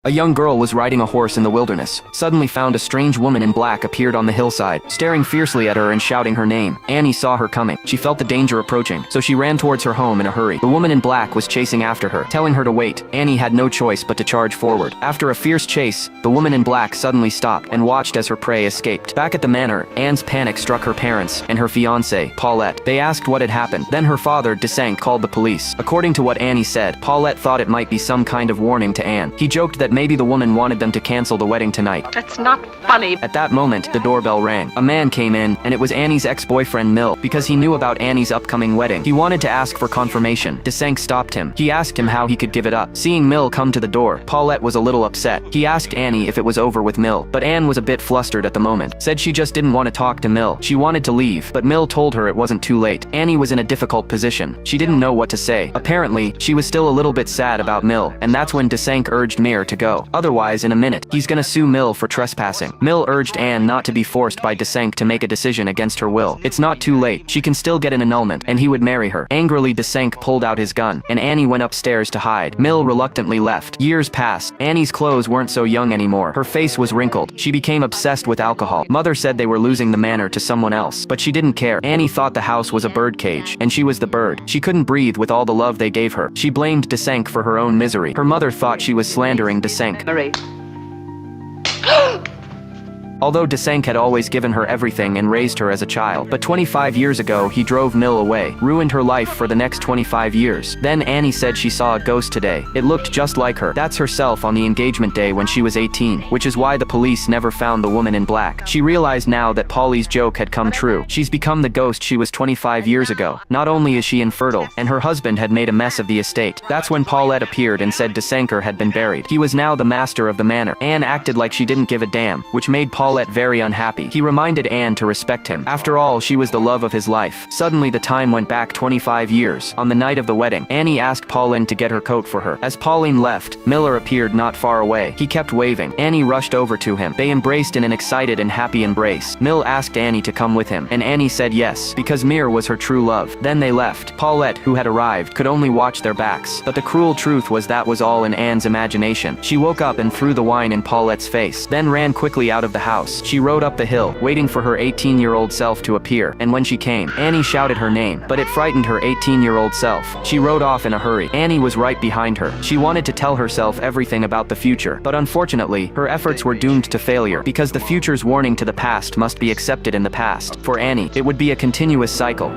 A young girl was riding a horse in the wilderness, suddenly found a strange woman in black appeared on the hillside, staring fiercely at her and shouting her name. Annie saw her coming. She felt the danger approaching, so she ran towards her home in a hurry. The woman in black was chasing after her, telling her to wait. Annie had no choice but to charge forward. After a fierce chase, the woman in black suddenly stopped and watched as her prey escaped. Back at the manor, Anne's panic struck her parents and her fiancée, Paulette. They asked what had happened. Then her father, Desank, called the police. According to what Annie said, Paulette thought it might be some kind of warning to Anne. He joked that maybe the woman wanted them to cancel the wedding tonight. That's not funny. At that moment, the doorbell rang. A man came in, and it was Annie's ex-boyfriend Mill, because he knew about Annie's upcoming wedding. He wanted to ask for confirmation. Desank stopped him. He asked him how he could give it up. Seeing Mill come to the door, Paulette was a little upset. He asked Annie if it was over with Mill, but Anne was a bit flustered at the moment. Said she just didn't want to talk to Mill. She wanted to leave, but Mill told her it wasn't too late. Annie was in a difficult position. She didn't know what to say. Apparently, she was still a little bit sad about Mill, and that's when Desank urged Mir to go. Otherwise, in a minute, he's gonna sue Mill for trespassing. Mill urged Anne not to be forced by Desank to make a decision against her will. It's not too late. She can still get an annulment, and he would marry her. Angrily, Desank pulled out his gun, and Annie went upstairs to hide. Mill reluctantly left. Years passed. Annie's clothes weren't so young anymore. Her face was wrinkled. She became obsessed with alcohol. Mother said they were losing the manor to someone else, but she didn't care. Annie thought the house was a bird cage, and she was the bird. She couldn't breathe with all the love they gave her. She blamed Desank for her own misery. Her mother thought she was slandering Desank. Marie. Although Desank had always given her everything and raised her as a child, but 25 years ago he drove Mill away, ruined her life for the next 25 years. Then Annie said she saw a ghost today. It looked just like her. That's herself on the engagement day when she was 18, which is why the police never found the woman in black. She realized now that Polly's joke had come true. She's become the ghost she was 25 years ago. Not only is she infertile, and her husband had made a mess of the estate. That's when Paulette appeared and said Desanker had been buried. He was now the master of the manor. Anne acted like she didn't give a damn, which made Paulette very unhappy. He reminded Anne to respect him. After all, she was the love of his life. Suddenly the time went back 25 years. On the night of the wedding, Annie asked Pauline to get her coat for her. As Pauline left, Miller appeared not far away. He kept waving. Annie rushed over to him. They embraced in an excited and happy embrace. Mill asked Annie to come with him, and Annie said yes, because Mir was her true love. Then they left. Paulette, who had arrived, could only watch their backs. But the cruel truth was that was all in Anne's imagination. She woke up and threw the wine in Paulette's face, then ran quickly out of the house. She rode up the hill, waiting for her 18-year-old self to appear, and when she came, Annie shouted her name, but it frightened her 18-year-old self. She rode off in a hurry. Annie was right behind her. She wanted to tell herself everything about the future, but unfortunately, her efforts were doomed to failure, because the future's warning to the past must be accepted in the past. For Annie, it would be a continuous cycle.